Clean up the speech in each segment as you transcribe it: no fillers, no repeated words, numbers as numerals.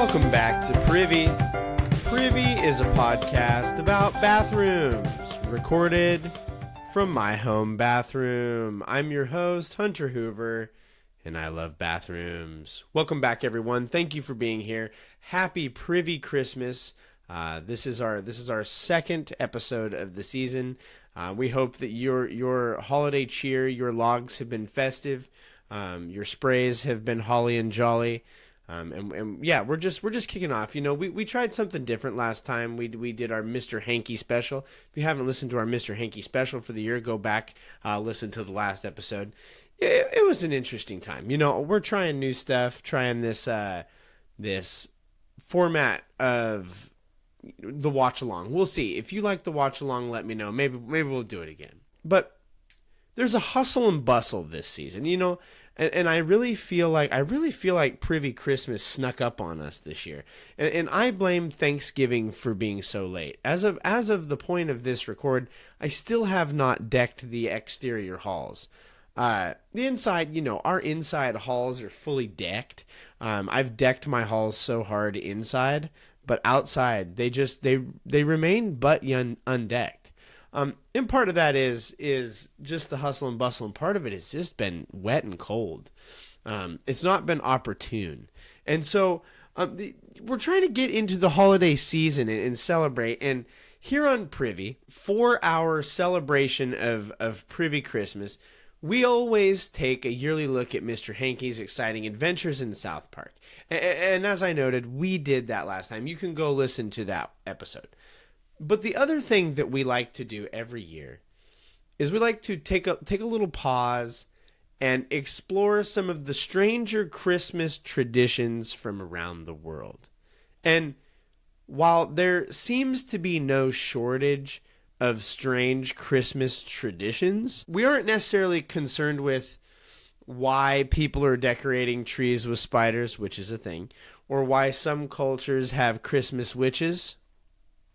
Welcome back to Privy. Privy is a podcast about bathrooms, recorded from my home bathroom. I'm your host, Hunter Hoover, and I love bathrooms. Welcome back, everyone. Thank you for being here. Happy Privy Christmas. This is our second episode of the season. We hope that your holiday cheer, your logs have been festive, your sprays have been holly and jolly. And yeah, we're just kicking off. You know, we tried something different last time. We did our Mr. Hanky special. If you haven't listened to our Mr. Hanky special for the year, go back, listen to the last episode. It was an interesting time. You know, we're trying new stuff, trying this format of the watch along. We'll see. If you like the watch along, let me know. Maybe we'll do it again. But there's a hustle and bustle this season, you know. And I really feel like Privy Christmas snuck up on us this year. And I blame Thanksgiving for being so late. As of the point of this record, I still have not decked the exterior halls. The inside, you know, our inside halls are fully decked. I've decked my halls so hard inside, but outside they remain but undecked. And part of that is just the hustle and bustle, and part of it has just been wet and cold. It's not been opportune. And so we're trying to get into the holiday season and celebrate. And here on Privy, for our celebration of Privy Christmas, we always take a yearly look at Mr. Hanky's exciting adventures in South Park. And as I noted, we did that last time. You can go listen to that episode. But the other thing that we like to do every year is we like to take a little pause and explore some of the stranger Christmas traditions from around the world. And while there seems to be no shortage of strange Christmas traditions, we aren't necessarily concerned with why people are decorating trees with spiders, which is a thing, or why some cultures have Christmas witches,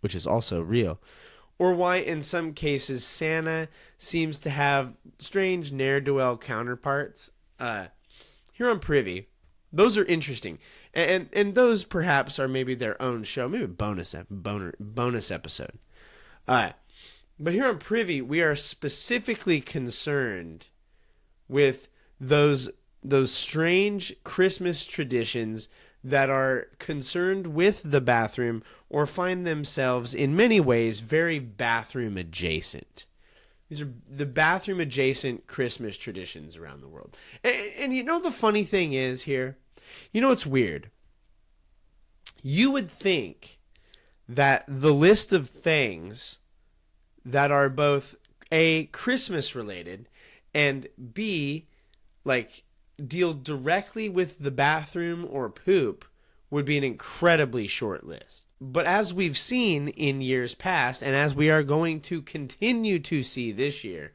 which is also real, or why in some cases Santa seems to have strange ne'er-do-well counterparts. Here on Privy, those are interesting, and those perhaps are maybe their own show, maybe bonus episode. But here on Privy, we are specifically concerned with those strange Christmas traditions that are concerned with the bathroom or find themselves in many ways very bathroom adjacent. These are the bathroom adjacent Christmas traditions around the world. And you know the funny thing is here? You know what's weird? You would think that the list of things that are both A, Christmas related, and B, like deal directly with the bathroom or poop would be an incredibly short list. But as we've seen in years past, and as we are going to continue to see this year,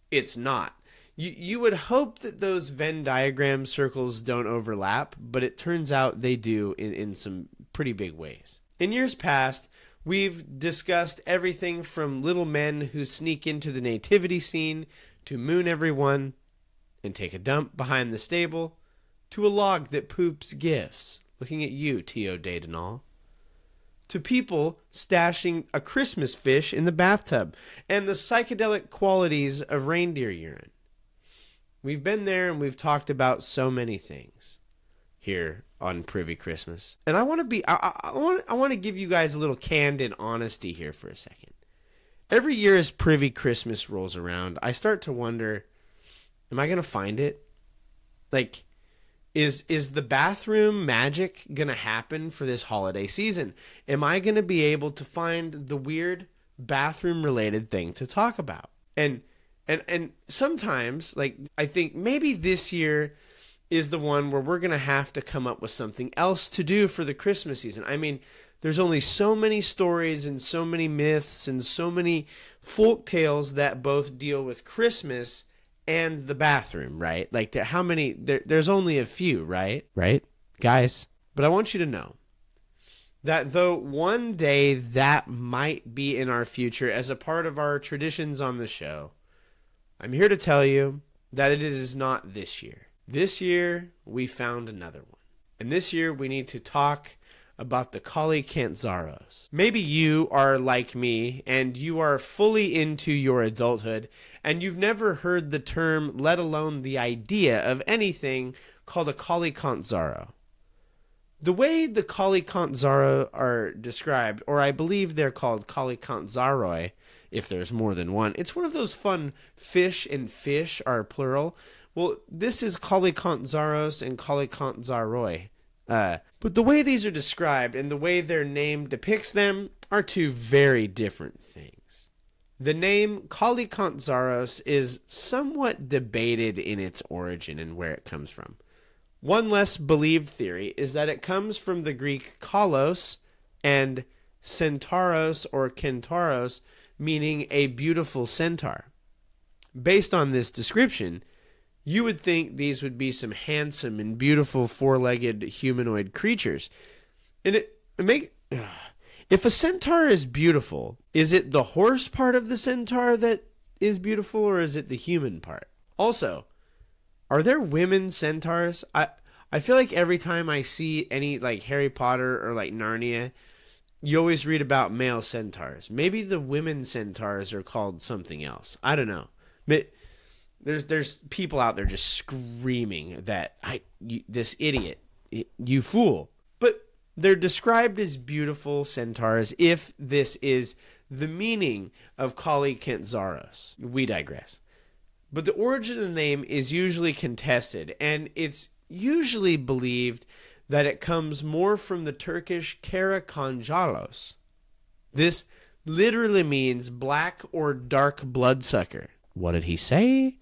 it's not. You would hope that those Venn diagram circles don't overlap, but it turns out they do in some pretty big ways. In years past, we've discussed everything from little men who sneak into the nativity scene to moon everyone and take a dump behind the stable, to a log that poops gifts, looking at you, T.O. Daydenal, to people stashing a Christmas fish in the bathtub, and the psychedelic qualities of reindeer urine. We've been there and we've talked about so many things here on Privy Christmas. And I want to give you guys a little candid honesty here for a second. Every year as Privy Christmas rolls around, I start to wonder, am I going to find it? Like, is the bathroom magic going to happen for this holiday season? Am I going to be able to find the weird bathroom-related thing to talk about? And sometimes, like, I think maybe this year is the one where we're going to have to come up with something else to do for the Christmas season. I mean, there's only so many stories and so many myths and so many folk tales that both deal with Christmas and the bathroom, right? Like, how many? There's only a few, right? Right, guys? But I want you to know that though one day that might be in our future as a part of our traditions on the show, I'm here to tell you that it is not this year. This year, we found another one. And this year, we need to talk about the Calicantzaros. Maybe you are like me and you are fully into your adulthood and you've never heard the term, let alone the idea of anything called a Calicantzaro. The way the Calicantzaro are described, or I believe they're called Calicantzaroi, if there's more than one, it's one of those fun fish and fish are plural. Well, this is Calicantzaros and Calicantzaroi. But the way these are described and the way their name depicts them are two very different things. The name Calicantzaros is somewhat debated in its origin and where it comes from. One less believed theory is that it comes from the Greek kalos and centauros or kentauros, meaning a beautiful centaur. Based on this description, you would think these would be some handsome and beautiful four-legged humanoid creatures. And if a centaur is beautiful, is it the horse part of the centaur that is beautiful, or is it the human part? Also, are there women centaurs? I feel like every time I see any like Harry Potter or like Narnia, you always read about male centaurs. Maybe the women centaurs are called something else. I don't know. But there's people out there just screaming that this idiot, you fool. But they're described as beautiful centaurs if this is the meaning of Calicantzaros. We digress. But the origin of the name is usually contested, and it's usually believed that it comes more from the Turkish Karakonjalos. This literally means black or dark bloodsucker. What did he say?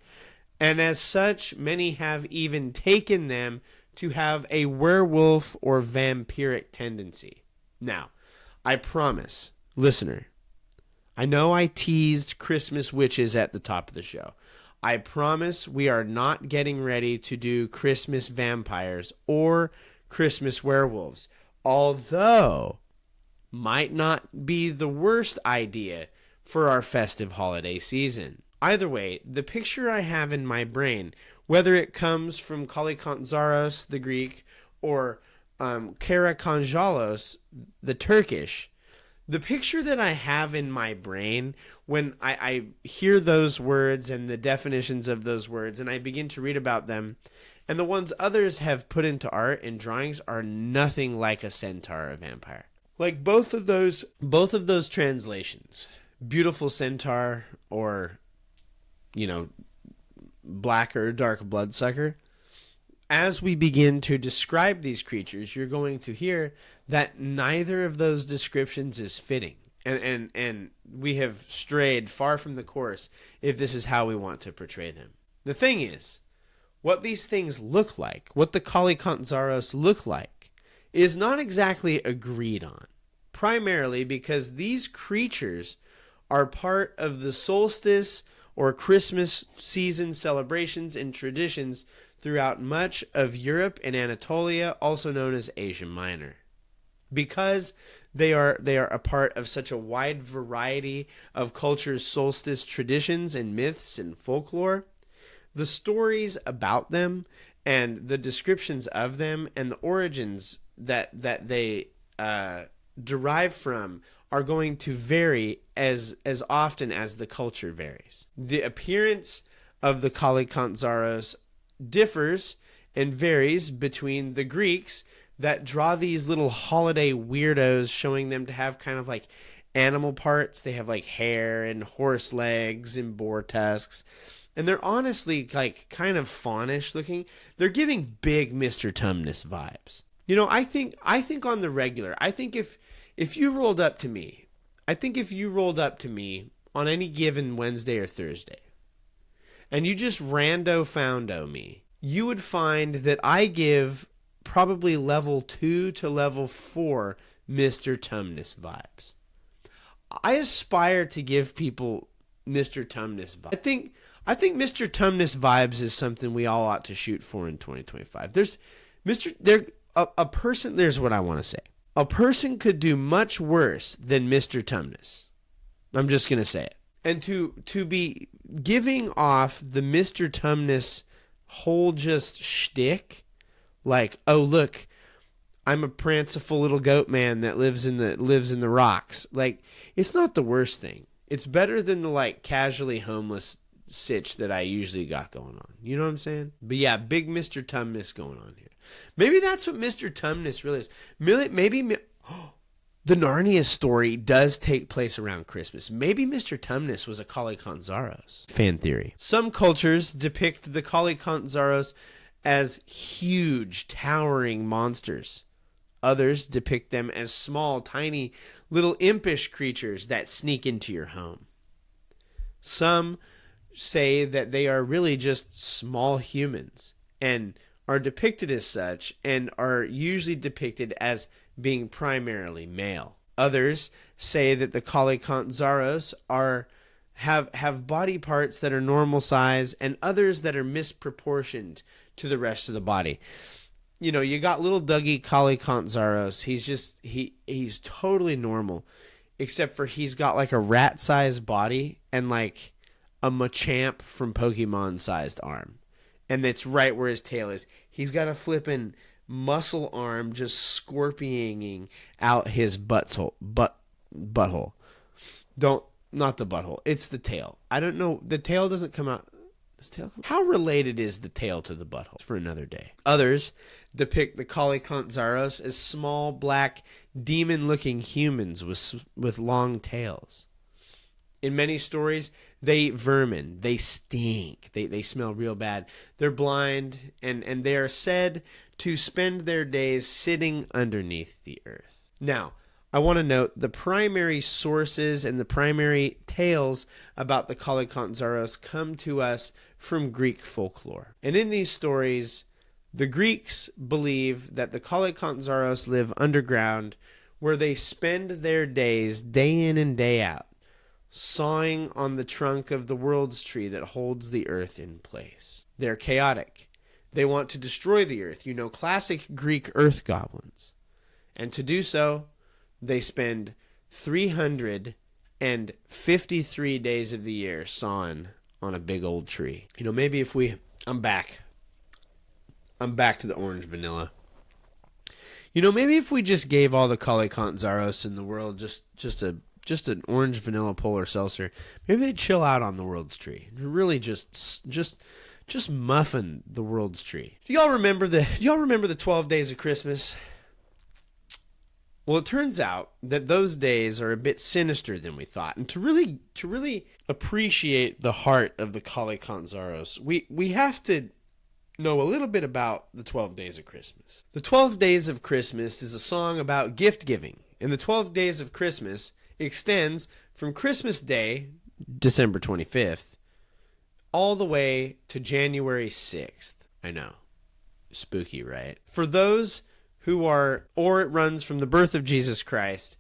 And as such, many have even taken them to have a werewolf or vampiric tendency. Now, I promise, listener, I know I teased Christmas witches at the top of the show. I promise we are not getting ready to do Christmas vampires or Christmas werewolves, although might not be the worst idea for our festive holiday season. Either way, the picture I have in my brain, whether it comes from Calicantzaros, the Greek, or Karakonjalos, the Turkish, the picture that I have in my brain when I hear those words and the definitions of those words and I begin to read about them, and the ones others have put into art and drawings are nothing like a centaur or vampire. Like both of those translations, beautiful centaur or black or dark bloodsucker, as we begin to describe these creatures, you're going to hear that neither of those descriptions is fitting. And we have strayed far from the course if this is how we want to portray them. The thing is, what these things look like, what the Calicantzaros look like, is not exactly agreed on. Primarily because these creatures are part of the solstice or Christmas season celebrations and traditions throughout much of Europe and Anatolia, also known as Asia Minor. Because they are a part of such a wide variety of cultures' solstice traditions and myths and folklore, the stories about them and the descriptions of them and the origins that they derive from are going to vary as often as the culture varies. The appearance of the Calicantzaros differs and varies between the Greeks that draw these little holiday weirdos, showing them to have kind of like animal parts. They have like hair and horse legs and boar tusks. And they're honestly like kind of faunish looking. They're giving big Mr. Tumnus vibes. I think on the regular, I think if you rolled up to me on any given Wednesday or Thursday, and you just rando foundo me, you would find that I give probably level 2 to level 4 Mr. Tumnus vibes. I aspire to give people Mr. Tumnus vibes. I think Mr. Tumnus vibes is something we all ought to shoot for in 2025. Here's what I want to say. A person could do much worse than Mr. Tumnus. I'm just going to say it. And to be giving off the Mr. Tumnus whole just shtick, like, oh, look, I'm a pranciful little goat man that lives in the rocks. Like, it's not the worst thing. It's better than the like casually homeless sitch that I usually got going on. You know what I'm saying? But yeah, big Mr. Tumnus going on here. Maybe that's what Mr. Tumnus really is. Maybe the Narnia story does take place around Christmas. Maybe Mr. Tumnus was a Kalikanzaros. Fan theory. Some cultures depict the Kalikanzaros as huge, towering monsters. Others depict them as small, tiny, little impish creatures that sneak into your home. Some say that they are really just small humans and are depicted as such and are usually depicted as being primarily male. Others say that the Kalikanzaros have body parts that are normal size and others that are misproportioned to the rest of the body. You know, you got little Dougie Kalikanzaros. He's totally normal, except for he's got like a rat-sized body and like a Machamp from Pokemon-sized arm. And that's right where his tail is. He's got a flippin' muscle arm just scorpioning out his butthole. Not the butthole. It's the tail. I don't know. The tail doesn't come out. How related is the tail to the butthole? It's for another day. Others depict the Kalikanzaros as small, black, demon-looking humans with long tails. In many stories, they eat vermin. They stink. They smell real bad. They're blind, and they are said to spend their days sitting underneath the earth. Now, I want to note the primary sources and the primary tales about the Kalikanzaros come to us from Greek folklore. And in these stories, the Greeks believe that the Kalikanzaros live underground, where they spend their days, day in and day out, sawing on the trunk of the world's tree that holds the earth in place. They're chaotic. They want to destroy the earth. You know, classic Greek earth goblins. And to do so, they spend 353 days of the year sawing on a big old tree. You know, maybe if I'm back to the orange vanilla. You know, maybe if we just gave all the Kalikanzaros in the world just an orange vanilla polar seltzer, maybe they'd chill out on the world's tree. Really just muffin the world's tree. Do y'all remember the 12 days of Christmas? Well, it turns out that those days are a bit sinister than we thought. And to really appreciate the heart of the Kalikanzaros, we have to know a little bit about the 12 days of Christmas. The 12 days of Christmas is a song about gift giving. And the 12 days of Christmas extends from Christmas Day, December 25th, all the way to January 6th. I know. Spooky, right? For those or it runs from the birth of Jesus Christ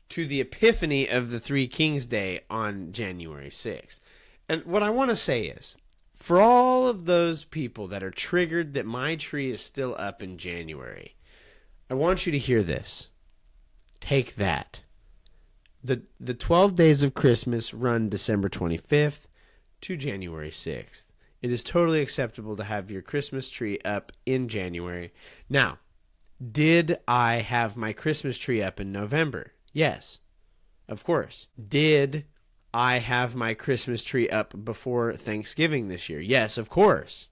to the Epiphany of the Three Kings Day on January 6th. And what I want to say is, for all of those people that are triggered that my tree is still up in January, I want you to hear this. Take that. The 12 days of Christmas run December 25th to January 6th. It is totally acceptable to have your Christmas tree up in January. Now, did I have my Christmas tree up in November? Yes, of course. Did I have my Christmas tree up before Thanksgiving this year? Yes, of course.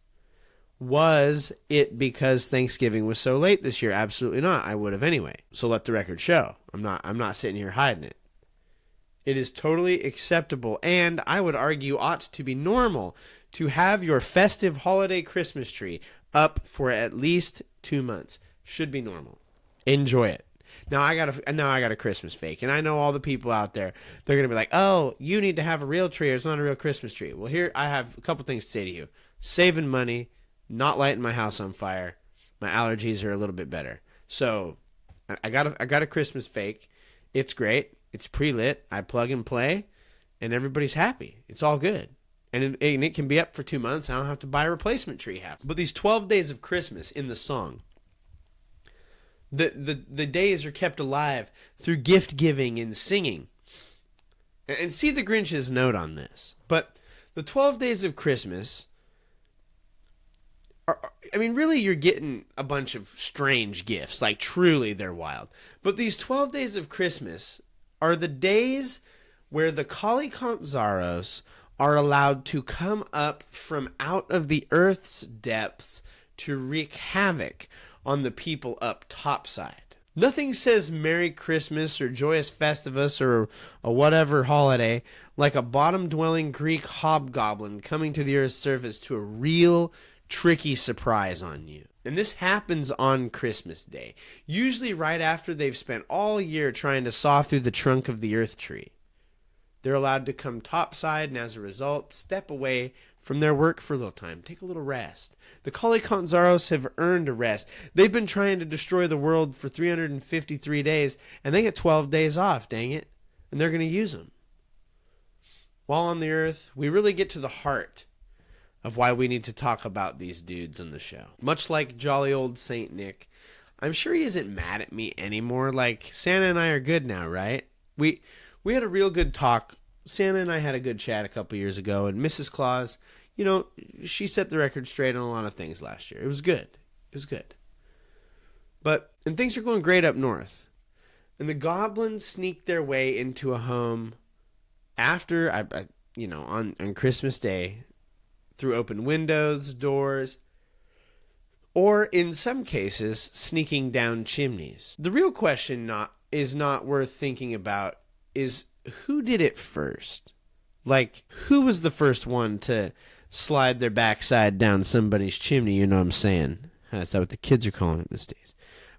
Was it because Thanksgiving was so late this year? Absolutely not. I would have anyway. So let the record show. I'm not sitting here hiding it. It is totally acceptable, and I would argue ought to be normal to have your festive holiday Christmas tree up for at least 2 months. Should be normal. Enjoy it. Now I got a Christmas fake, and I know all the people out there, they're gonna be like, "Oh, you need to have a real tree, or it's not a real Christmas tree." Well, here I have a couple things to say to you: saving money, not lighting my house on fire. My allergies are a little bit better, so I got a Christmas fake. It's great. It's pre-lit. I plug and play, and everybody's happy. It's all good. And it can be up for 2 months. I don't have to buy a replacement tree half. But these 12 days of Christmas in the song, the days are kept alive through gift giving and singing. And see the Grinch's note on this. But the 12 days of Christmas I mean, really, you're getting a bunch of strange gifts. Like, truly, they're wild. But these 12 days of Christmas are the days where the Kalikanzaros are allowed to come up from out of the earth's depths to wreak havoc on the people up topside. Nothing says Merry Christmas or Joyous Festivus or a whatever holiday like a bottom-dwelling Greek hobgoblin coming to the Earth's surface to a real tricky surprise on you. And this happens on Christmas Day, usually right after they've spent all year trying to saw through the trunk of the Earth tree. They're allowed to come topside and as a result step away from their work for a little time, take a little rest. The Kalikanzaros have earned a rest. They've been trying to destroy the world for 353 days, and they get 12 days off, dang it. And they're going to use them. While on the Earth, we really get to the heart of why we need to talk about these dudes on the show. Much like jolly old Saint Nick, I'm sure he isn't mad at me anymore. Like, Santa and I are good now, right? We had a real good talk. Santa and I had a good chat a couple years ago, and Mrs. Claus, you know, she set the record straight on a lot of things last year. It was good. It was good. And things are going great up north. And the goblins sneak their way into a home after, on Christmas Day through open windows, doors, or in some cases, sneaking down chimneys. The real question is not worth thinking about is who did it first? Like, who was the first one to slide their backside down somebody's chimney, you know what I'm saying? That's what the kids are calling it these days.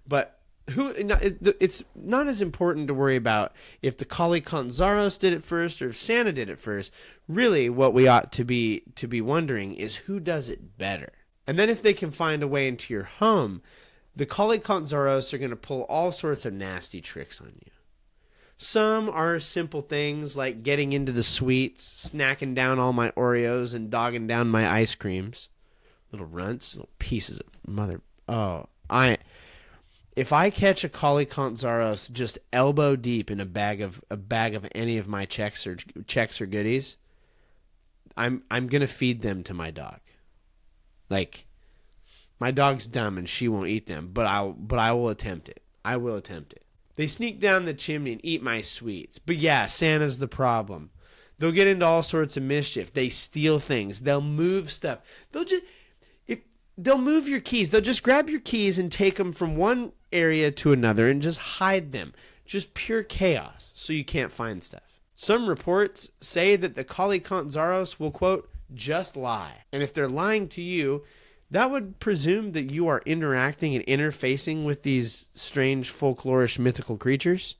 But it's not as important to worry about if the Kalikanzaros did it first or if Santa did it first. Really, what we ought to be wondering is who does it better. And then if they can find a way into your home, the Kalikanzaros are going to pull all sorts of nasty tricks on you. Some are simple things like getting into the sweets, snacking down all my Oreos, and dogging down my ice creams. Little runts, little pieces of mother. If I catch a Kalikanzaros just elbow deep in a bag of any of my checks or goodies, I'm gonna feed them to my dog. Like, my dog's dumb and she won't eat them, but I will attempt it. I will attempt it. They sneak down the chimney and eat my sweets. But yeah, Santa's the problem. They'll get into all sorts of mischief. They steal things. They'll move stuff. They'll move your keys. They'll just grab your keys and take them from one area to another and just hide them. Just pure chaos, so you can't find stuff. Some reports say that the Kalikanzaros will, quote, just lie. And if they're lying to you, that would presume that you are interacting and interfacing with these strange folklorish mythical creatures.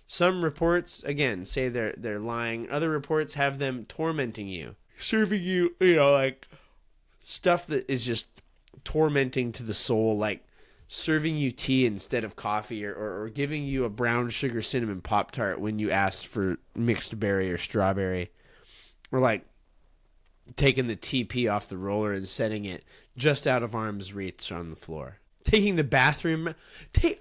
Some reports, again, say they're lying. Other reports have them tormenting you. Serving you, like stuff that is just tormenting to the soul, like serving you tea instead of coffee or giving you a brown sugar cinnamon Pop-Tart when you asked for mixed berry or strawberry. Or like taking the TP off the roller and setting it just out of arm's reach on the floor. Taking the bathroom... the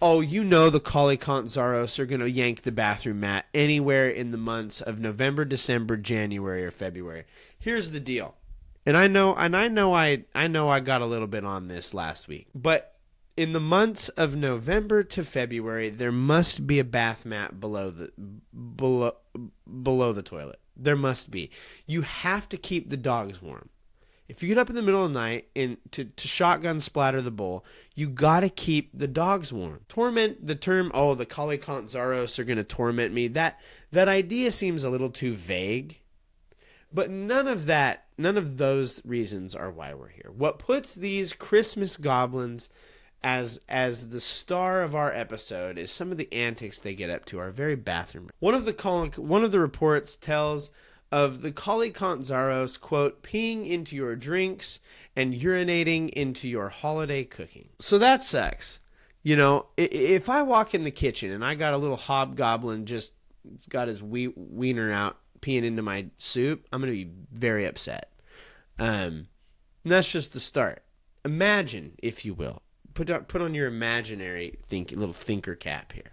Kalikanzaros are going to yank the bathroom mat anywhere in the months of November, December, January, or February. Here's the deal. And I know I got a little bit on this last week. But in the months of November to February, there must be a bath mat below the toilet. There must be. You have to keep the dogs warm. If you get up in the middle of the night and to shotgun splatter the bowl, you got to keep the dogs warm. Torment, the term, the Kalikanzaros are going to torment me. That idea seems a little too vague. But none of those reasons are why we're here. What puts these Christmas goblins as the star of our episode is some of the antics they get up to are very bathroom. One of the reports tells of the Kalikanzaros, quote, peeing into your drinks and urinating into your holiday cooking. So that sucks. If I walk in the kitchen and I got a little hobgoblin just got his wiener out peeing into my soup, I'm going to be very upset. And that's just the start. Imagine, if you will, put on your imaginary little thinker cap here.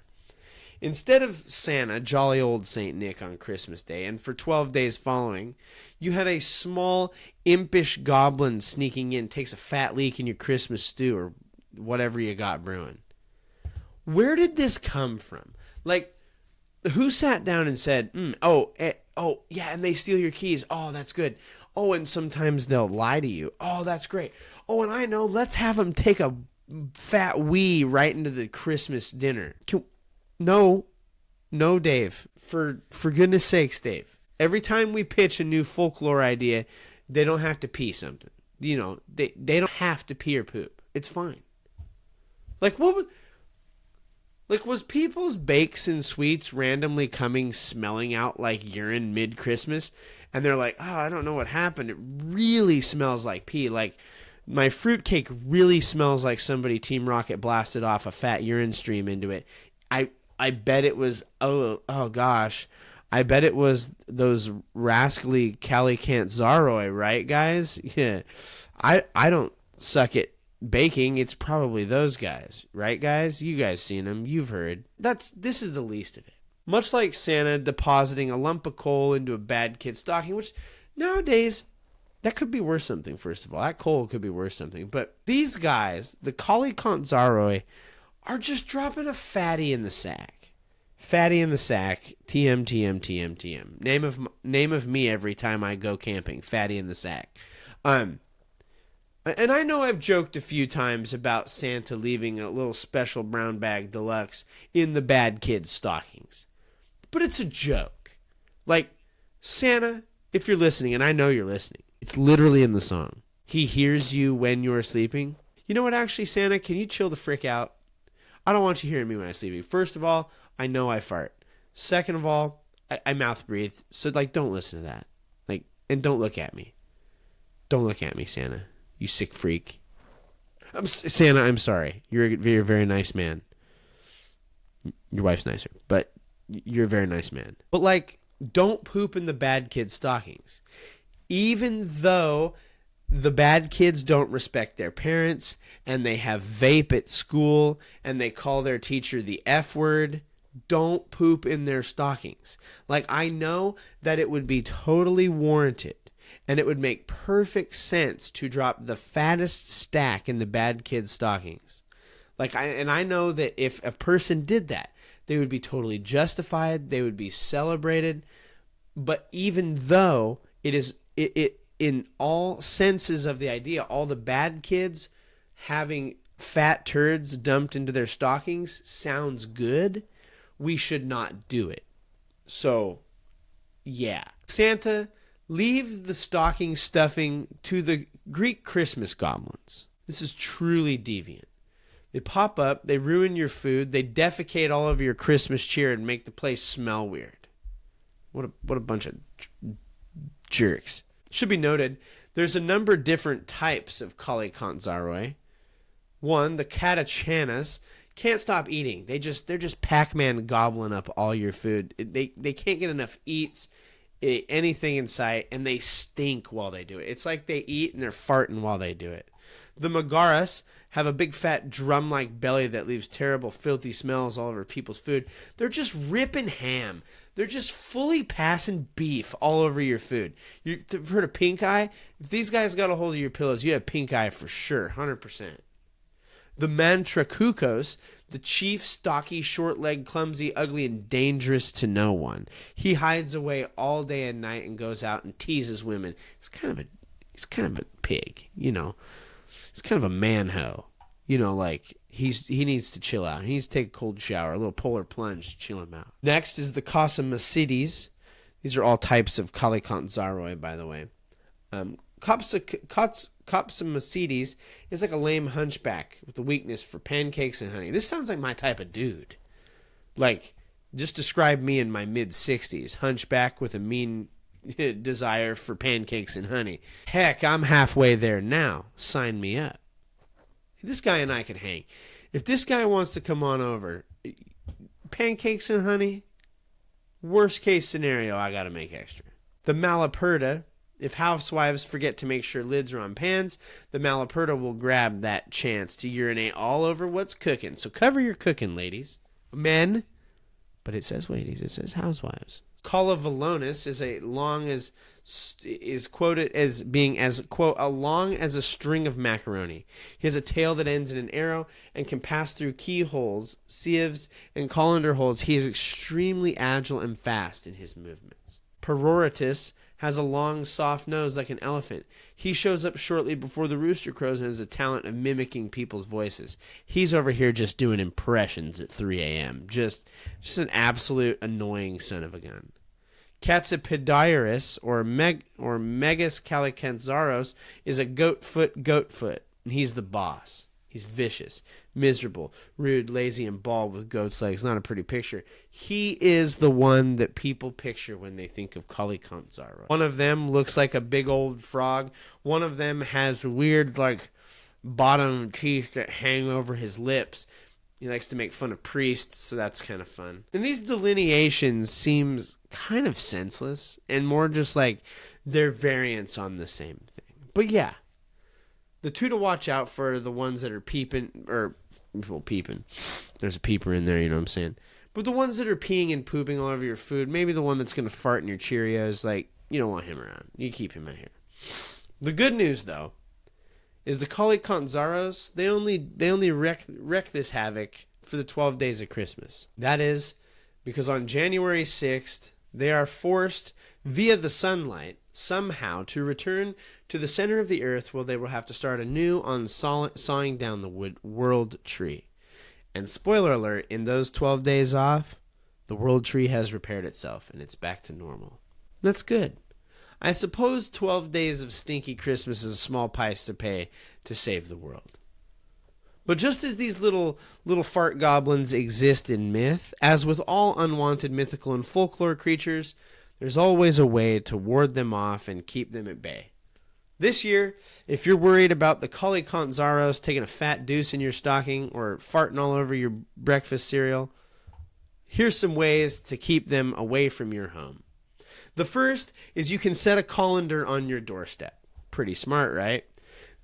Instead of Santa, jolly old Saint Nick on Christmas Day, and for 12 days following, you had a small, impish goblin sneaking in, takes a fat leak in your Christmas stew or whatever you got brewing. Where did this come from? Like, who sat down and said, yeah, and they steal your keys. Oh, that's good. Oh, and sometimes they'll lie to you. Oh, that's great. Oh, and I know, let's have them take a fat wee right into the Christmas dinner. No, Dave. For goodness sakes, Dave. Every time we pitch a new folklore idea, they don't have to pee something. You know, they don't have to pee or poop. It's fine. Like, was people's bakes and sweets randomly coming smelling out like urine mid-Christmas? And they're like, oh, I don't know what happened. It really smells like pee. Like, my fruitcake really smells like somebody Team Rocket blasted off a fat urine stream into it. I bet it was, oh gosh, I bet it was those rascally Calicant Zaroi, right, guys? Yeah, I don't suck at baking. It's probably those guys, right, guys? You guys seen them. You've heard. This is the least of it. Much like Santa depositing a lump of coal into a bad kid's stocking, which nowadays, that could be worth something, first of all. That coal could be worth something. But these guys, the Calicant Zaroi, are just dropping a fatty in the sack. Fatty in the sack. TM, TM, TM, TM. Name of me every time I go camping. Fatty in the sack. And I know I've joked a few times about Santa leaving a little special brown bag deluxe in the bad kid's stockings. But it's a joke. Like, Santa, if you're listening, and I know you're listening, it's literally in the song. He hears you when you're sleeping. You know what, actually, Santa, can you chill the frick out? I don't want you hearing me when I'm sleeping. First of all, I know I fart. Second of all, I mouth breathe. So, like, don't listen to that. Like, and don't look at me. Don't look at me, Santa. You sick freak. Santa, I'm sorry. You're a very nice man. Your wife's nicer, but you're a very nice man. But, like, don't poop in the bad kids' stockings. Even though the bad kids don't respect their parents and they have vape at school and they call their teacher the F word, don't poop in their stockings. Like, I know that it would be totally warranted and it would make perfect sense to drop the fattest stack in the bad kids' stockings. Like, I know that if a person did that, they would be totally justified. They would be celebrated. But even though it in all senses of the idea, all the bad kids having fat turds dumped into their stockings sounds good, we should not do it. So, yeah. Santa, leave the stocking stuffing to the Greek Christmas goblins. This is truly deviant. They pop up, they ruin your food, they defecate all over your Christmas cheer and make the place smell weird. What a bunch of jerks. Should be noted, there's a number of different types of Calicant Zaroi. One, the Catachanas, can't stop eating. They're just Pac-Man gobbling up all your food. They can't get enough eats, anything in sight, and they stink while they do it. It's like they eat and they're farting while they do it. The Magaras have a big fat drum-like belly that leaves terrible filthy smells all over people's food. They're just ripping ham. They're just fully passing beef all over your food. You've heard of pink eye? If these guys got a hold of your pillows, you have pink eye for sure, 100%. The Mantracukos, the chief, stocky, short-legged, clumsy, ugly, and dangerous to no one. He hides away all day and night and goes out and teases women. He's kind of a pig, you know. He's kind of a man-ho. You know, like, he needs to chill out. He needs to take a cold shower, a little polar plunge to chill him out. Next is the Cosmocides. These are all types of Calicant Zaroi, by the way. Copsomocides is like a lame hunchback with a weakness for pancakes and honey. This sounds like my type of dude. Like, just describe me in my mid-60s. Hunchback with a mean desire for pancakes and honey. Heck, I'm halfway there now. Sign me up. This guy and I could hang. If this guy wants to come on over, pancakes and honey, worst case scenario, I got to make extra. The Malaperta, if housewives forget to make sure lids are on pans, the Malaperta will grab that chance to urinate all over what's cooking. So cover your cooking, ladies. Men, But it says ladies. It says housewives. Calla Velonis is quoted as being as, quote, long as a string of macaroni. He has a tail that ends in an arrow and can pass through keyholes, sieves, and colander holes. He is extremely agile and fast in his movements. Peroritus has a long, soft nose like an elephant. He shows up shortly before the rooster crows and has a talent of mimicking people's voices. He's over here just doing impressions at 3 a.m. Just an absolute annoying son of a gun. Catsipodiaris, or Megas calicanzaros, is a goat-foot, and he's the boss. He's vicious, miserable, rude, lazy, and bald with goat's legs. Not a pretty picture. He is the one that people picture when they think of calicanzaros. One of them looks like a big old frog. One of them has weird, bottom teeth that hang over his lips. He likes to make fun of priests, so that's kind of fun. And these delineations seems kind of senseless and more just like they're variants on the same thing. But yeah, the two to watch out for are the ones that are peeping. There's a peeper in there, you know what I'm saying? But the ones that are peeing and pooping all over your food, maybe the one that's going to fart in your Cheerios, you don't want him around. You keep him out here. The good news, though, is the calicanzaros, they only wreck this havoc for the 12 days of Christmas. That is because on January 6th, they are forced via the sunlight somehow to return to the center of the earth, where they will have to start anew on sawing down the world tree. And spoiler alert, in those 12 days off, the world tree has repaired itself and it's back to normal. That's good. I suppose 12 days of stinky Christmas is a small price to pay to save the world. But just as these little fart goblins exist in myth, as with all unwanted mythical and folklore creatures, there's always a way to ward them off and keep them at bay. This year, if you're worried about the calicanzaros taking a fat deuce in your stocking or farting all over your breakfast cereal, here's some ways to keep them away from your home. The first is you can set a colander on your doorstep. Pretty smart, right?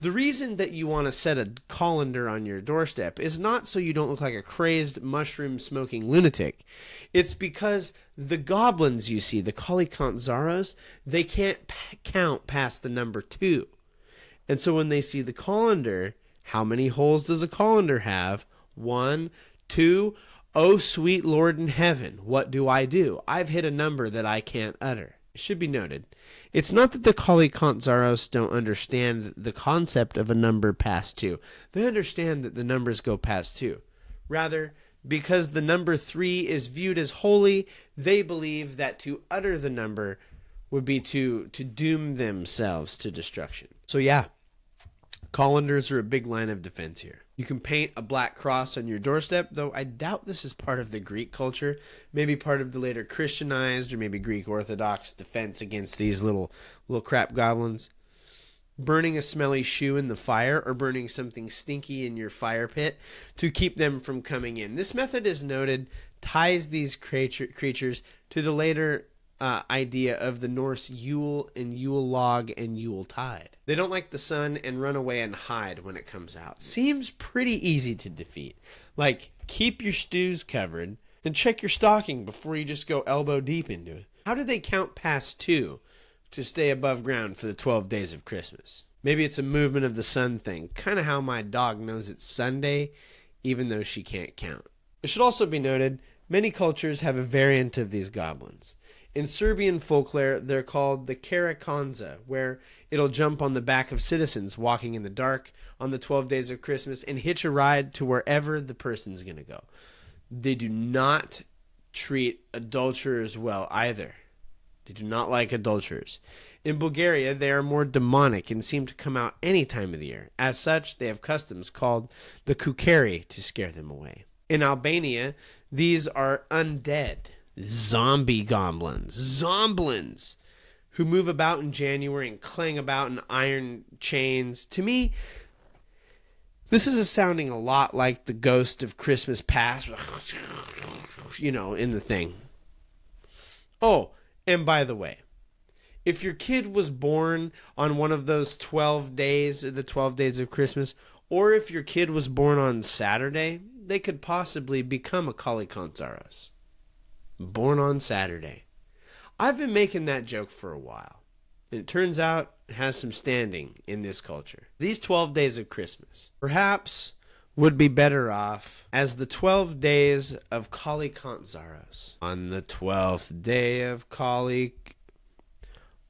The reason that you want to set a colander on your doorstep is not so you don't look like a crazed mushroom-smoking lunatic. It's because the goblins you see, the calicanzaros, they can't count past the number 2. And so when they see the colander, how many holes does a colander have? 1, 2. Oh, sweet Lord in heaven, what do? I've hit a number that I can't utter. It should be noted, it's not that the calicanzaros don't understand the concept of a number past 2. They understand that the numbers go past 2. Rather, because the number 3 is viewed as holy, they believe that to utter the number would be to doom themselves to destruction. So yeah, colanders are a big line of defense here. You can paint a black cross on your doorstep, though I doubt this is part of the Greek culture, maybe part of the later Christianized or maybe Greek Orthodox defense against these little crap goblins. Burning a smelly shoe in the fire or burning something stinky in your fire pit to keep them from coming in. This method is noted, ties these creatures to the later idea of the Norse Yule and Yule log and Yule tide. They don't like the sun and run away and hide when it comes out. Seems pretty easy to defeat. Keep your stews covered and check your stocking before you just go elbow deep into it. How do they count past 2 to stay above ground for the 12 days of Christmas? Maybe it's a movement of the sun thing, kind of how my dog knows it's Sunday even though she can't count. It should also be noted, many cultures have a variant of these goblins. In Serbian folklore, they're called the Karakonza, where it'll jump on the back of citizens walking in the dark on the 12 days of Christmas and hitch a ride to wherever the person's going to go. They do not treat adulterers well either. They do not like adulterers. In Bulgaria, they are more demonic and seem to come out any time of the year. As such, they have customs called the kukeri to scare them away. In Albania, these are undead. Zombie goblins, zomblins, who move about in January and clang about in iron chains. To me, this is sounding a lot like the ghost of Christmas past, in the thing. Oh, and by the way, if your kid was born on one of those 12 days, the 12 days of Christmas, or if your kid was born on Saturday, they could possibly become a calicanzaros. born on Saturday. I've been making that joke for a while, and it turns out it has some standing in this culture. These 12 days of Christmas perhaps would be better off as the 12 days of Kali Kantzaros. On the 12th day of Kali,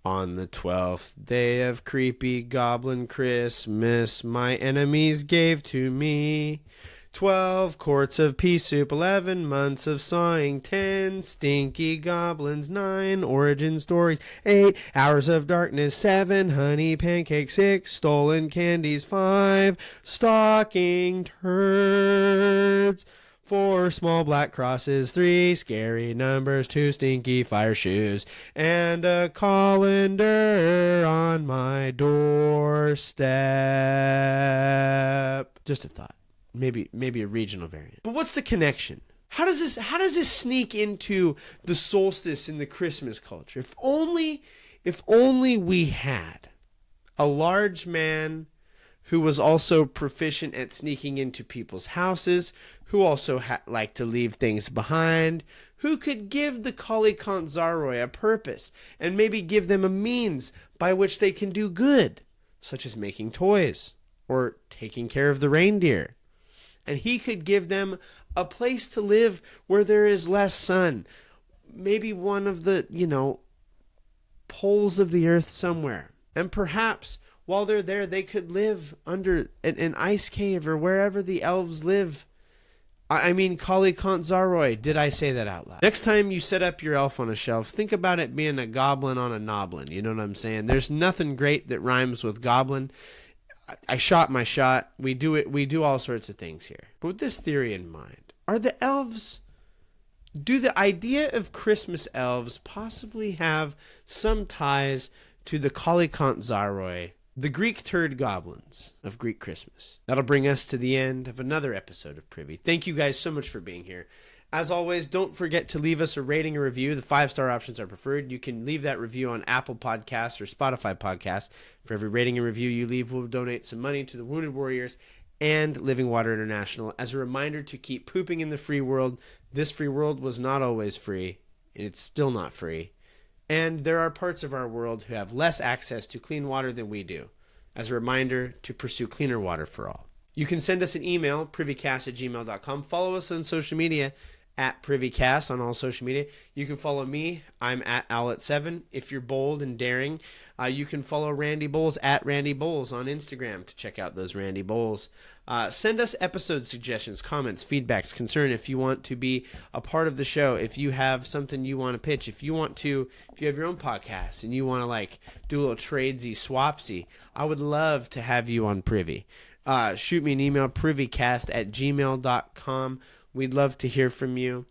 on the 12th day of creepy goblin Christmas, my enemies gave to me 12 quarts of pea soup, 11 months of sawing, 10 stinky goblins, 9 origin stories, 8 hours of darkness, 7 honey pancakes, 6 stolen candies, 5 stocking turds, 4 small black crosses, 3 scary numbers, 2 stinky fire shoes, and a colander on my doorstep. Just a thought. Maybe a regional variant. But what's the connection? How does this sneak into the solstice in the Christmas culture? If only we had a large man who was also proficient at sneaking into people's houses, who also liked to leave things behind, who could give the Kali Kantzaros a purpose and maybe give them a means by which they can do good, such as making toys or taking care of the reindeer. And he could give them a place to live where there is less sun. Maybe one of the, poles of the earth somewhere. And perhaps while they're there, they could live under an ice cave or wherever the elves live. I mean, Kali Kantzaros. Did I say that out loud? Next time you set up your elf on a shelf, think about it being a goblin on a noblin. You know what I'm saying? There's nothing great that rhymes with goblin. I shot my shot. We do all sorts of things here. But with this theory in mind, do the idea of Christmas elves possibly have some ties to the Kali Kantzaros, the Greek turd goblins of Greek Christmas? That'll bring us to the end of another episode of Privy. Thank you guys so much for being here. As always, don't forget to leave us a rating or review. The 5-star options are preferred. You can leave that review on Apple Podcasts or Spotify Podcasts. For every rating and review you leave, we'll donate some money to the Wounded Warriors and Living Water International as a reminder to keep pooping in the free world. This free world was not always free, and it's still not free. And there are parts of our world who have less access to clean water than we do. As a reminder to pursue cleaner water for all. You can send us an email, privycast@gmail.com. Follow us on social media at Privycast on all social media. You can follow me. I'm at Owlet7. If you're bold and daring, you can follow Randy Bowles at Randy Bowles on Instagram to check out those Randy Bowles. Send us episode suggestions, comments, feedbacks, concern if you want to be a part of the show, if you have something you want to pitch, if you have your own podcast and you want to do a little tradesy, swapsy, I would love to have you on Privy. Shoot me an email, privycast@gmail.com. We'd love to hear from you.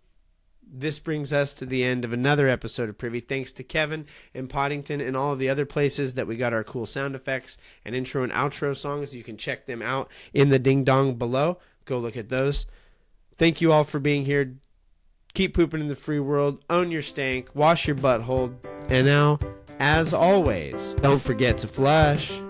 This brings us to the end of another episode of Privy. Thanks to Kevin and Poddington and all of the other places that we got our cool sound effects and intro and outro songs. You can check them out in the ding dong below. Go look at those. Thank you all for being here. Keep pooping in the free world. Own your stank. Wash your butthole. And now, as always, don't forget to flush.